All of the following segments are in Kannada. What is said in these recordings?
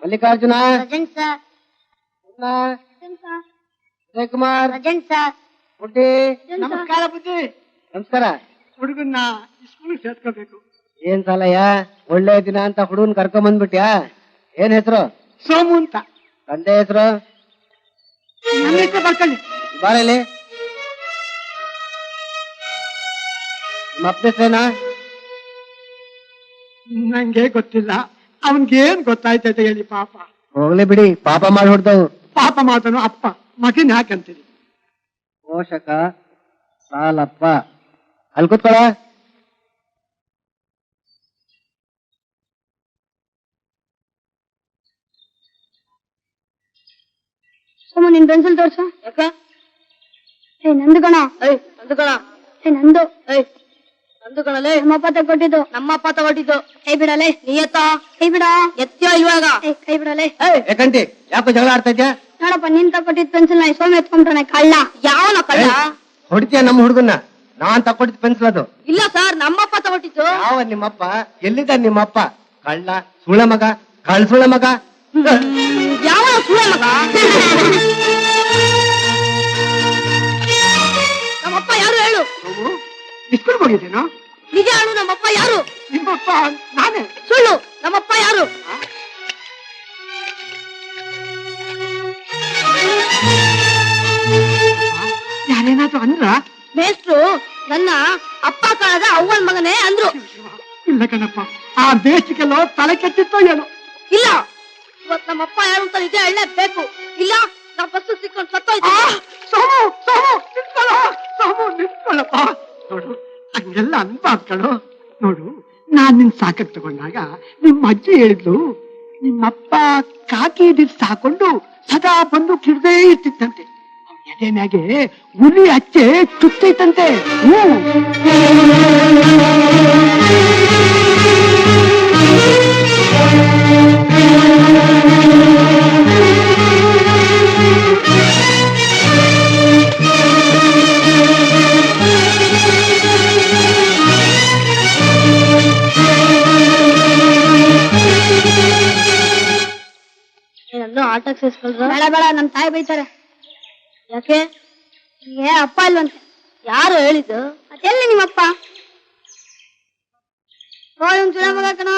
Mallikarjuna, present sir. Vijay Kumar, present sir. ಬುಡ್ಡಿ. ನಮಸ್ಕಾರ ಬುದ್ಧಿ. ನಮಸ್ಕಾರ. ಹುಡುಗನ್ನ ಸ್ಕೂಲ್ ಸೇರ್ಕೋಬೇಕು. ಏನ್ ಸಾಲಯ್ಯ, ಒಳ್ಳೆ ದಿನ ಅಂತ ಹುಡುಗನ್ ಕರ್ಕೊಂಡ್ ಬಂದ್ಬಿಟ್ಯಾ? ಏನ್ ಹೆಸರು? ಸೋಮು ಅಂತ. ತಂದೆ ಹೆಸರು? ನನ್ನ ಹೆಸರು ಬರ್ಕೊಳ್ಳಿ. ಬಾರಲ್ಲಿ. ನಿಮ್ಮ ಅಪ್ಪ ಹೆಸರೇನಾ? ನಂಗೆ ಗೊತ್ತಿಲ್ಲ. ಅವನ್ಗೇನ್ ಗೊತ್ತಾಯ್ತೈತೆ ಹೇಳಿ ಪಾಪ. ಹೋಗ್ಲಿ ಬಿಡಿ, ಪಾಪ ಮಾಡಿ ಹೊಡ್ದವು. ಪಾಪ ಮಾತನು ಅಪ್ಪ ಮಗನ್ ಯಾಕಂತೀರಿ? ಪೋಷಕ ಸಾಲಪ್ಪ. ಅಲ್ಲಿ ಕೂತ್ಕೊಳ. ಸೋಮ ನಿನ್ ಪೆನ್ಸಿಲ್ ತೋರ್ಸು. ಯಾಕೆ? ನಂದು ಕಣ. ನಂದು ಕಣ. ನಂದು. ನಂದು ಕಣಲೆ. ನಮ್ಮಪ್ಪ ತಗೊಟ್ಟಿದ್ದು. ನಮ್ಮಪ್ಪ ತಗೊಟ್ಟಿದ್ದು. ಕೈ ಬಿಡಲೆ. ನೀ ಎತ್ತ. ಕೈ ಬಿಡ. ಎತ್ತಿಯೋ ಇಲ್ವಾಗ? ಕೈ ಬಿಡಲೆ. ಯಾಕಂತಿ ಯಾಕೋ ಜಗಳ ಆಡ್ತಾ ಇದ್ಯಾ? ನೋಡಪ್ಪ, ನೀನ್ ತಗೊಟ್ಟಿದ್ ಪೆನ್ಸಿಲ್ ನ ಸೋಮ ಎತ್ಕೊಂಡ್ರೆ ಕಳ್ಳ. ಯಾವನ ಕಳ್ಳ? ಹೊಡಿತೀಯ ನಮ್ಮ ಹುಡುಗನ್ನ? ನಾನ್ ತಕೊಟ್ಟಿದ್ ಪೆನ್ಸಿಲ್ ಅದು. ಇಲ್ಲ ಸರ್, ನಮ್ಮಪ್ಪ ತಗೊಟ್ಟಿದ್ದು. ಯಾವ ನಿಮ್ಮಪ್ಪ? ಎಲ್ಲಿದ್ದ ನಿಮ್ಮಪ್ಪ? ಕಳ್ಳ, ಸುಳ ಮಗ, ಕಳ್ಸುಳ ಮಗ. ಯಾವ ಸುಳ ಮಗ? ನಮ್ಮಪ್ಪ ಯಾರು ಹೇಳು? ಸ್ಕೂಲ್ ಹೋಗಿದ್ದೇನೋ? ನಿಜ ಹೇಳು, ನಮ್ಮಪ್ಪ ಯಾರು? ನಿಮ್ಮಪ್ಪ ನಾನೇ. ಸುಳ್ಳು, ನಮ್ಮಪ್ಪ ಯಾರು? ಯಾರೇನಾದ್ರು ಅಂದ್ರ? ಮೇಷ್ಟ್ರು ನನ್ನ ಅಪ್ಪ ಕಾಣದ ಅವ್ವನ್ ಮಗನೇ ಅಂದ್ರು. ಇಲ್ಲ ಕಣಪ್ಪ, ಆ ಬೇಸಿಗೆಲ್ಲೋ ತಲೆ ಕೆಟ್ಟಿತ್ತೋ ಏನೋ. ಇಲ್ಲ, ಇವತ್ ನಮ್ಮಪ್ಪ ಯಾರು ಅಂತ ನಿಜ ಹೇಳಲೇಬೇಕು. ಇಲ್ಲ, ನಾ ಬಸ್ ಸಿಕ್ಕೊಂಡು ಸತ್ತೋಯ್ತು. ಸೋಮು ಸೋಮು ನಿಂತ್ಕೊಳ್ಳೋ. ಸೋಮು ನಿಂತ್ಕೊಳ್ಳಪ್ಪ. ನೋಡು, ಹಂಗೆಲ್ಲ ಅನ್ಬಾರ್ದು ಕಣೋ. ನೋಡು, ನಾನ್ ನಿನ್ ಸಾಕಕ್ ತಗೊಂಡಾಗ ನಿಮ್ಮ ಅಜ್ಜಿ ಹೇಳಿದ್ಲು, ನಿಮ್ಮಪ್ಪ ಕಾಕಿ ದಿವ್ಸ ಹಾಕೊಂಡು ಸದಾ ಬಂದು ಕಿಡ್ದೇ ಇರ್ತಿತ್ತಂತೆ. ಎದೆನಾಗೆ ಹುಲಿ ಹಚ್ಚೆ ಚುತ್ತೈತಂತೆ. ಆಟಕ್ಕೆ ಸೇರಿಸ್ಕೊಳ್ರು. ಬೇಡ ಬೇಡ, ನಮ್ ತಾಯಿ ಬೈತಾರೆ. ಯಾಕೆ? ಅಪ್ಪ ಇಲ್ವಂತೆ. ಯಾರು ಹೇಳಿದ್ದು? ಅದೆಲ್ಲಿ ನಿಮ್ಮಪ್ಪ? ಸುಳ ಮಗ ಕಣೋ.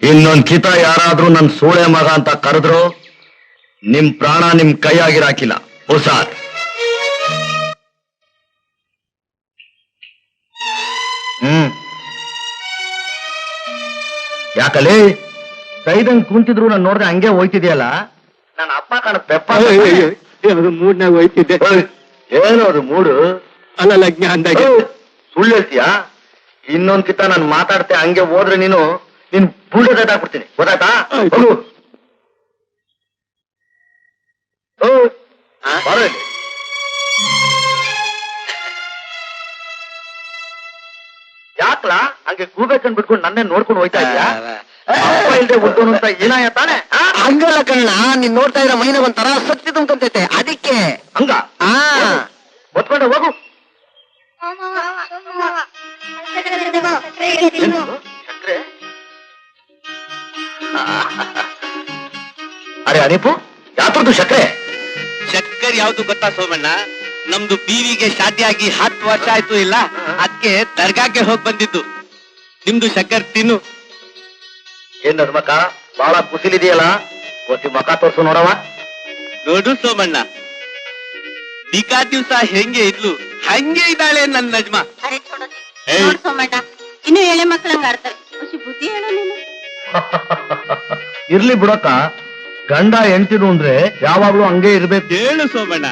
ಇನ್ನೊಂದ್ಕಿತ ಯಾರಾದ್ರೂ ನನ್ ಸೂಳೆ ಮಗ ಅಂತ ಕರೆದ್ರು ನಿಮ್ ಪ್ರಾಣ ನಿಮ್ ಕೈಯಾಗಿರಾಕಿಲ್ಲ. ಹುಷಾರ್. ಯಾಕಲ್ಲಿ ಸೈದಂಗ್ ಕುಂತಿದ್ರು ನಾನು ನೋಡ್ದೆ ಹಂಗೆ ಹೋಯ್ತಿದ್ಯಲ್ಲ. ನನ್ನ ಅಪ್ಪ ಕಾಣುತ್ತೆ. ಮೂಡ್ನಾಗ ಹೋಯ್ತಿದ್ದೆ. ಏನು ಅದು ಮೂಡು? ಅಲ್ಲ ಜ್ಞಾನದಾಗ. ಸುಳ್ಳು ಹೇಳ್ತೀಯಾ? ಇನ್ನೊಂದ್ಕಿತ ನಾನು ಮಾತಾಡ್ತೆ ಹಂಗೆ ಹೋದ್ರೆ ನೀನು ಬುಲ್ಡೋಜರ್ ಹಾಕ್ಬಿಡ್ತೀನಿ, ಗೊತ್ತಾಯ್ತಾ? ಬಾರೋ ಇಲ್ಲಿ. ಯಾಕ್ಲಾ ಹಂಗೆ ಕೂಬೇಕಂಡ್ ಬಿಟ್ಕೊಂಡು ನನ್ನೇ ನೋಡ್ಕೊಂಡು ಹೋಯ್ತಾ ಇದ್ಯಾ? ಅಪ್ಪ ಇಲ್ದೆ ಉಂಟು ಅಂತ ಏನಾಯ ತಾನೆ? ಹಂಗಲ್ಲ ಕಣ್ಣ, ನೀನ್ ನೋಡ್ತಾ ಇರೋ ಮೈನ ಒಂಥರ ಶಕ್ತಿ ತುಂಬ್ಕೊಂತೈತೆ, ಅದಕ್ಕೆ. ಹಂಗ ಒತ್ಕೊಂಡೆ ಹೋಗು. ಸಕ್ರೆ? ಅರೆ ಅದೇಪು ಯಾತ್ರದ್ದು ಸಕ್ರೆ? ಚಕ್ಕರ್ ಯಾವ್ದು ಗೊತ್ತಾ ಸೋಮಣ್ಣ? ನಮ್ದು ಬೀವಿಗೆ ಶಾದಿಯಾಗಿ 10 ವರ್ಷ ಆಯ್ತು ಇಲ್ಲ, ಅದಕ್ಕೆ ದರ್ಗಾಕ್ಕೆ ಹೋಗ್ ಬಂದಿದ್ದು. ನಿಮ್ದು ಶಕ್ಕರ್ ತಿನ್ನು. ಏನ್ ನನ್ ಮಕ್ಕ ಬಹಳ ಕುಸಿಲಿದೆಯಲ್ಲ, ಒತ್ತಿ ಮಕ ತೋರ್ಸು ನೋಡವ. ನೋಡು ಸೋಮಣ್ಣ, ನಿಕಾ ದಿವ್ಸ ಹೆಂಗೆ ಇದ್ಲು ಹಂಗೆ ಇದ್ದಾಳೆ ನನ್ ನಜ್ಮ. ನೋಡ್ ಸೋಮಣ್ಣ, ಇನ್ನು ಎಳೆ ಮಕ್ಕಳಂಗ ಆಡ್ತಾರೆ. ಖುಷಿ ಬುದ್ಧಿ ಹೇಳು ನೀನು. ಇರ್ಲಿ ಬಿಡಕ್ಕ, ಗಂಡ ಹೆಂಡ್ತಿರು ಅಂದ್ರೆ ಯಾವಾಗ್ಲೂ ಹಂಗೆ ಇರ್ಬೇಕು. ಹೇಳು ಸೋಮಣ್ಣ.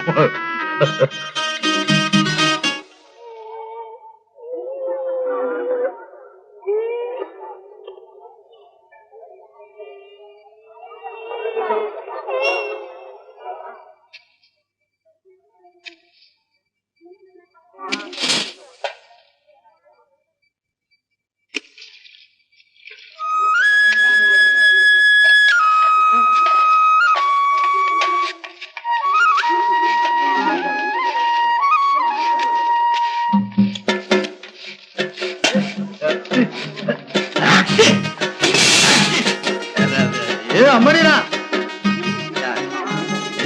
ಏ ಅಮ್ಮಡಿನ,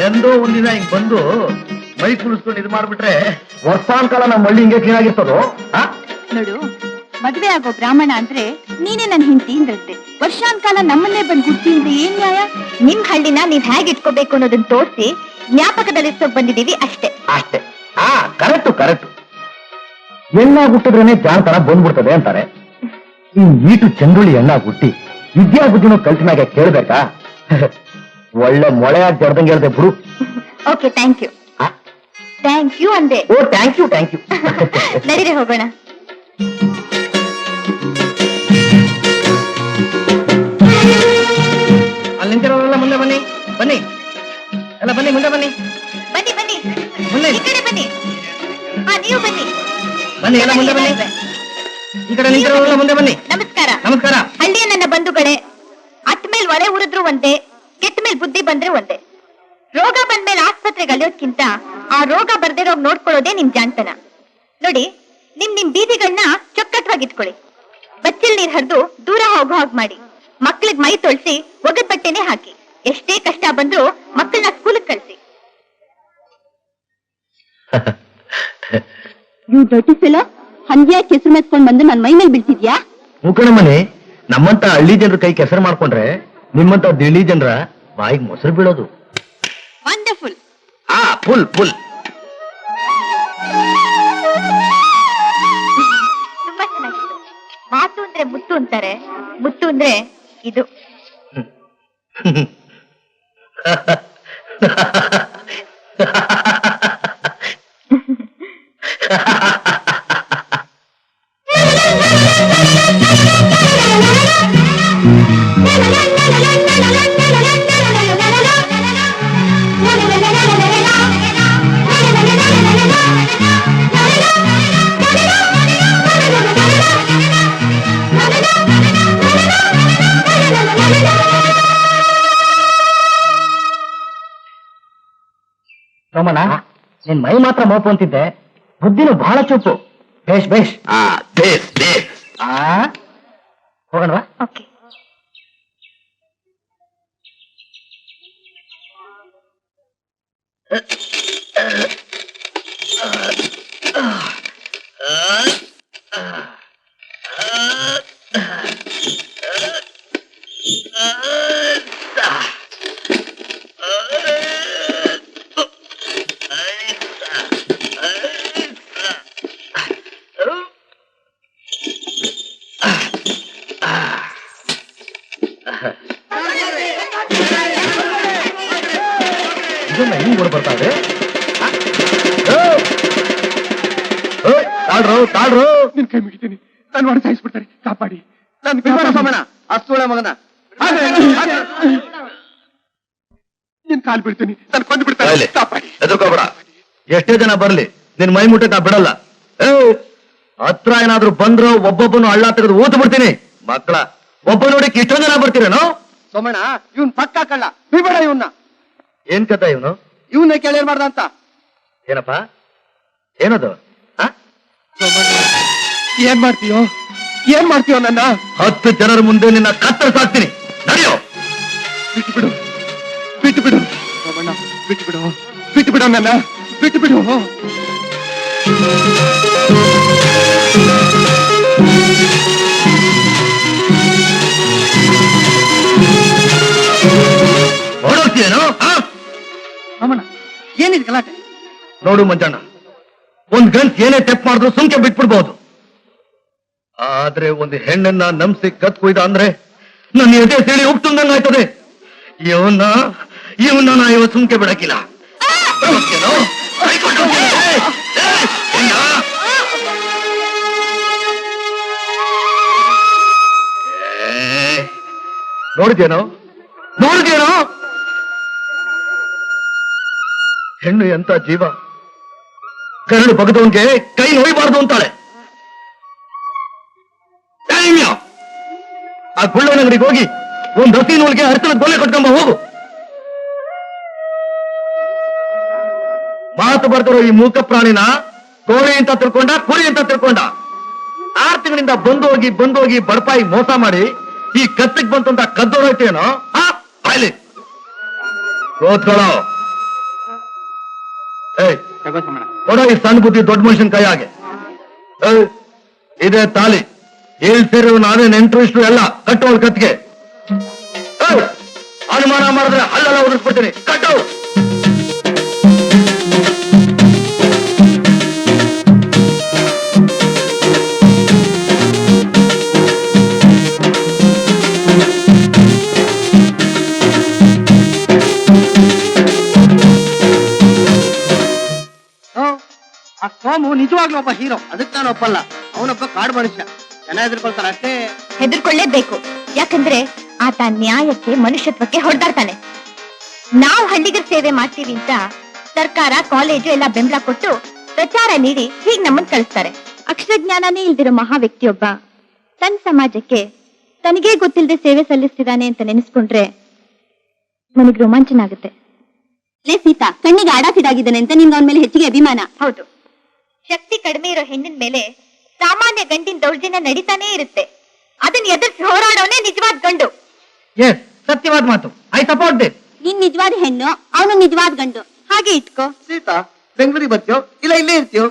ಎಂದೋ ಒಂದಿನ ಹಿಂಗ್ ಬಂದು ಮೈ ಕುಳಿಸ್ಕೊಂಡು ಇದು ಮಾಡ್ಬಿಟ್ರೆ ವರ್ಷಾಂಕಾಲ ನಮ್ಮ ಹಳ್ಳಿ ಹಿಂಗೆ ಕ್ಲೀನ್ ಆಗಿರ್ತದೋ? ನೋಡು, ಮದ್ವೆ ಆಗೋ ಬ್ರಾಹ್ಮಣ ಅಂದ್ರೆ ನೀನೇ ನನ್ ಹಿಂಡ್ತಿ ಅಂದ್ರತ್ತೆ. ವರ್ಷಾನ್ಕಾಲ ನಮ್ಮನ್ನೇ ಬಂದ್ ಗುಡ್ತಿ ಅಂದ್ರೆ ಏನ್ ನ್ಯಾಯ? ನಿಮ್ ಹಳ್ಳಿನ ನೀವ್ ಹೇಗ್ ಇಟ್ಕೋಬೇಕು ಅನ್ನೋದನ್ನ ತೋರಿಸಿ ಜ್ಞಾಪಕದಲ್ಲಿರ್ಸೋಕ್ ಬಂದಿದೀವಿ ಅಷ್ಟೇ. ಅಷ್ಟೇ. Correct correct. ಎಣ್ಣ ಹುಟ್ಟಿದ್ರೇನೆ ಜಾಣತನ ಬಂದ್ಬಿಡ್ತದೆ ಅಂತಾರೆ. ಈ ಈಟು ಚಂದುಳಿ ಎಣ್ಣ ಹುಟ್ಟಿ ವಿದ್ಯಾ ಬುದ್ಧಿನೂ ಕಲ್ತಿನಾಗೆ ಕೇಳ್ಬೇಕಾ? ಒಳ್ಳೆ ಮೊಳೆಯಾಗಿ ಜಡ್ದಂಗೆ ಹೇಳ್ದೆ ಬಿಡು. Okay, thank you. Thank you ಅಂದೆ. ಓ ಥ್ಯಾಂಕ್ ಯು ಥ್ಯಾಂಕ್ ಯು. ನಡೀರಿ ಹೋಗೋಣ. ಅಲ್ಲಿ ನಿಂತಿರೋರೆಲ್ಲ ಮುಂದೆ ಬನ್ನಿ, ಬನ್ನಿ ಎಲ್ಲ ಬನ್ನಿ, ಮುಂದೆ ಬನ್ನಿ, ಬನ್ನಿ ಬನ್ನಿ, ಮುಂದೆ ಈ ಕಡೆ ಬನ್ನಿ. ಹಾ, ನೀವು ಬನ್ನಿ. ಬನ್ನಿ, ಎಲ್ಲ ಮುಂದೆ ಬನ್ನಿ. ಈ ಕಡೆ ನಿಂತಿರೋರೆಲ್ಲ ಮುಂದೆ ಬನ್ನಿ. ನಮಸ್ಕಾರ. ನಮಸ್ಕಾರ. ಹಳ್ಳಿಯ ನನ್ನ ಬಂಧುಗಳೇ, ಅಟ್ ಮೇಲ್ ಒಳೆ ಉರಿದ್ರು ಒಂದೇ, ಕೆಟ್ಟ ಮೇಲ್ ಬುದ್ಧಿ ಬಂದ್ರೆ ಒಂದೇ. ರೋಗ ಬಂದ್ಮೇಲೆ ಆಸ್ಪತ್ರೆಗೆ ಅಲಿಯೋದ್ಕಿಂತ ಆ ರೋಗ ಬರ್ದಿರೋಗ್ ನೋಡ್ಕೊಳ್ಳೋದೇ ನಿಮ್ ಜಾಣ್ತನ. ನೋಡಿ, ನಿಮ್ ಬೀದಿಗಳನ್ನ ಚೊಕ್ಕಟ್ವಾಗಿಟ್ಕೊಳ್ಳಿ. ಬಚ್ಚಲ್ ನೀರ್ ಹರಿದು ದೂರ ಹೋಗೋ ಹಾಗೆ ಮಾಡಿ. ಮಕ್ಳಿಗ್ ಮೈ ತೊಳ್ಸಿ ಒಗದ್ ಬಟ್ಟೆನೆ ಹಾಕಿ. ಎಷ್ಟೇ ಕಷ್ಟ ಬಂದ್ರು ಮಕ್ಕಳನ್ನ ಸ್ಕೂಲಿಗೆ ಕಳ್ಸಿ. ನೀವು ದೊಡ್ಡಿಸಲ ಹಂಗೆ ಕೆಸರು ಮೆತ್ಕೊಂಡ್ ಬಂದು ನನ್ ಮೈ ಮೇಲೆ ಬೀಳ್ತಿದ್ಯಾ? ಮುಖಣಮ್ಮನೆ, ನಮ್ಮಂತ ಹಳ್ಳಿ ಜನರ ಕೈ ಕೆಸರು ಮಾಡ್ಕೊಂಡ್ರೆ ನಿಮ್ಮಂತ ದಿಳ್ಳಿ ಜನರ ಬಾಯಿಗೆ ಮೊಸರು ಬೀಳೋದು. ವಂಡರ್ಫುಲ್. Full full. ತುಂಬಾ ಚೆನ್ನಾಗಿತ್ತು. ಮಾತು ಅಂದ್ರೆ ಮುತ್ತು ಅಂತಾರೆ, ಮುತ್ತು ಅಂದ್ರೆ ಇದು. ಸೋಮಣ್ಣ, ನಿನ್ ಮೈ ಮಾತ್ರ ಮೋಪು ಅಂತಿದ್ದೆ, ಬುದ್ಧಿನೂ ಬಹಳ ಚುಪ್ಪು. ಬೇಷ್ ಬೇಷ್. ಬೇಸ್ ಬೇಸ್. ಹೋಗೋಣವಾ? ಓಕೆ. ಇದನ್ನ ಹಿಂಗ್ ಕೂಡ ಬರ್ತಾ ಇದೆ. ತಾಳ್ರು. ನಿನ್ ಕೈ ಮುಗಿತೀನಿ, ನಾನು ಮಾಡಿ ಸಾಯಿಸ್ಬಿಡ್ತಾರೆ, ಕಾಪಾಡಿ. ಸೋಮಣ್ಣ, ಅಸ್ತೂಳೆ ಮಗನ. ನಿನ್ ಕಾಲ್ ಬಿಡ್ತೀನಿ ನಾನು ಕೊಂದು ಬಿಡ್ತಾರೆ ಬಾಯ್ಲೆ. ಎದುರ್ಕೋಬೇಡ. ಎಷ್ಟೇ ಜನ ಬರ್ಲಿ ನಿನ್ ಮೈ ಮುಟ್ಟಕ್ ನಾ ಬಿಡಲ್ಲ. ಏ, ಹತ್ರ ಏನಾದ್ರೂ ಬಂದ್ರು ಒಬ್ಬೊಬ್ಬನು ಹಳ್ಳ ತೆಗೆದು ಊತು ಬಿಡ್ತೀನಿ. ಮಕ್ಕಳ ಒಬ್ಬ ನೋಡಕ್ ಇಷ್ಟೊಂದ್ ಜನ ಬರ್ತೀರೇನೋ? ಸೋಮಣ್ಣ ಇವನ್ ಪಕ್ಕ ಕಳ್ಳ ಬಿಬೇಡ ಇವನ್ನ. ಏನ್ ಕಥ ಇವನು? ಇವನ್ನ ಕೇಳೇನ್ ಮಾಡ್ದ ಅಂತ. ಏನಪ್ಪ ಏನದು? ಆ? ಏನ್ ಮಾಡ್ತೀಯೋ ಏನ್ ಮಾಡ್ತೀಯೋ ನನ್ನ? 10 ಜನರ ಮುಂದೆ ನಿನ್ನ ಕತ್ತರಿಸಾಕ್ತೀನಿ. ನಡೆಯೋ. ಬಿಟ್ಟು ಬಿಡು ಬಿಟ್ಟು ಬಿಡು ಸೋಮಣ್ಣ, ಬಿಟ್ಟು ಬಿಡು ಬಿಟ್ಟು ಬಿಡು ನನ್ನ, ಬಿಟ್ಟು ಬಿಡು. ಹೊರಡ್ತೀಯೇನೋ? ಸೋಮಣ್ಣ ಏನಿದೆ ಗಲಾಟೆ? ನೋಡು ಮಂಜಣ್ಣ, ಒಂದ್ ಗಂಟ್ ಏನೇ ತೆಪ್ ಮಾಡಿದ್ರು ಸುಮ್ಕೆ ಬಿಟ್ಬಿಡ್ಬಹುದು. ಆದ್ರೆ ಒಂದು ಹೆಣ್ಣನ್ನ ನಂಬಿಸಿ ಕತ್ ಕೊಯ್ದ ಅಂದ್ರೆ ನನ್ನ ಎದೆ ಸೇಳಿ ಉಪ್ತುಂದಂಗ ಆಯ್ತದೆ. ಇವನ್ನ ನಾ ಇವತ್ತು ಸುಮ್ಕೆ ಬಿಡಕ್ಕಿಲ್ಲ. ಹೊರಡ್ತೀಯೇನೋ? ಕೈಕೊಂಡು ಹೋಗ್ತೀನಿ. ಏಯ್, ಏಯ್, ಹೆಣ್ಣ? ಏಯ್, ನೋಡಿದ್ಯೇನೋ ನೋಡಿದ್ಯೇನೋ? ಹೆಣ್ಣು ಎಂತ ಜೀವ, ಕರಳು ಬಗದವನ್ಗೆ ಕೈ ನೋಯ್ಬಾರ್ದು ಅಂತಾಳೆ. ಟೈಮ್ಯ, ಆ ಗುಳ್ಳನ ಅಂಗಡಿಗೆ ಹೋಗಿ ಒಂದ್ ಹಸಿ ನೂಲ್ಗೆ ಅರ್ಥದ ಗೊಲೆ ಕಟ್ಕೊಂಬ ಹೋಗು. ಮಾತು ಬರ್ತಿರೋ ಈ ಮೂಕ ಪ್ರಾಣಿನ ಕೋಳಿ ಅಂತ ತಿಳ್ಕೊಂಡ, ಕುರಿ ಅಂತ ತಿಳ್ಕೊಂಡ. 6 ತಿಂಗಳಿಂದ ಬಂದು ಹೋಗಿ ಬಡಪಾಯಿ ಮೋಸ ಮಾಡಿ ಈ ಕತ್ತಿಗೆ ಬಂತು ಅಂತ ಕದ್ದೋಡೈತೇನೋ? ಬಾಯ್ಲಿ ಕೂತ್ಕೊಳ್ಳೋ. ಏಯ್, ಕೊಡೋ ಈ ಸಣ್ಣ ಬುದ್ಧಿ ದೊಡ್ಡ ಮನುಷ್ಯನ ಕೈಯಾಗೆ. ಇದೇ ತಾಲಿ, ಇಲ್ಲಿ ಸೇರಿರೋ ನಾವೇ ನೆಂಟರು ಇಷ್ಟು ಎಲ್ಲ ಕಟ್ಟೋಳು ಕತ್ತಿಗೆ. ಅನುಮಾನ ಮಾಡಿದ್ರೆ ಅಲ್ಲೆಲ್ಲ ಉದಿಸ್ಬಿಡ್ತೀನಿ. ಕಟ್ಟು. ಆ ಸೋಮು ನಿಜವಾಗ್ಲೂ ಒಬ್ಬ ಹೀರೋ, ಅದಕ್ಕೆ ನಾನು ಒಪ್ಪಲ್ಲ. ಅವನೊಬ್ಬ ಕಾಡು ಮನುಷ್ಯ, ಜನ ಹೆದರ್ಕೊಳ್ತಾರ ಅಷ್ಟೇ. ಹೆದರ್ಕೊಳ್ಳೇಬೇಕು, ಯಾಕಂದ್ರೆ ಆತ ನ್ಯಾಯಕ್ಕೆ ಮನುಷ್ಯತ್ವಕ್ಕೆ ಹೊಡೆದಾಡ್ತಾನೆ. ನಾವು ಹಳ್ಳಿಗರ ಸೇವೆ ಮಾಡ್ತೀವಿ ಅಂತ ಸರ್ಕಾರ, ಕಾಲೇಜು ಎಲ್ಲ ಬೆಂಬಲ ಕೊಟ್ಟು ಪ್ರಚಾರ ನೀಡಿ ಹೀಗ್ ನಮ್ಮನ್ ಕಳಿಸ್ತಾರೆ. ಅಕ್ಷರಜ್ಞಾನನೇ ಇಲ್ದಿರೋ ಮಹಾ ವ್ಯಕ್ತಿಯೊಬ್ಬ ತನ್ನ ಸಮಾಜಕ್ಕೆ ತನಗೇ ಗೊತ್ತಿಲ್ಲದೆ ಸೇವೆ ಸಲ್ಲಿಸ್ತಿದ್ದಾನೆ ಅಂತ ನೆನೆಸ್ಕೊಂಡ್ರೆ ನನಗೆ ರೋಮಾಂಚನ ಆಗುತ್ತೆ. ಲೇ ಸೀತಾ, ಕಣ್ಣಿಗೆ ಆಡಾಸಿದಾಗಿದ್ದಾನೆ ಅಂತ ನಿಮ್ಗೆ ಅವನ ಮೇಲೆ ಹೆಚ್ಚಿಗೆ ಅಭಿಮಾನ? ಹೌದು. ಶಕ್ತಿ ಕಡಿಮೆ ಇರೋ ಹೆಣ್ಣಿನ ಮೇಲೆ ಸಾಮಾನ್ಯ ಗಂಡಿನ ದೌರ್ಜನ್ಯ ನಡೀತಾನೇ ಇರುತ್ತೆ. ಅದನ್ನ ಎದುರಿಸಿ ಹೋರಾಡೋನೇ ನಿಜವಾದ ಗಂಡು. ಎಸ್, ಸತ್ಯವಾದ ಮಾತು. I support this. ನೀನ್ ನಿಜವಾದ ಹೆಣ್ಣು, ಅವನು ನಿಜವಾದ ಗಂಡು. ಹಾಗೆ ಇಟ್ಕೋ. ಸೀತಾ, ಬೆಂಗಳೂರಿಗೆ ಬರ್ತೀಯೋ ಇಲ್ಲ ಇಲ್ಲೇ ಇರ್ತೀಯೋ?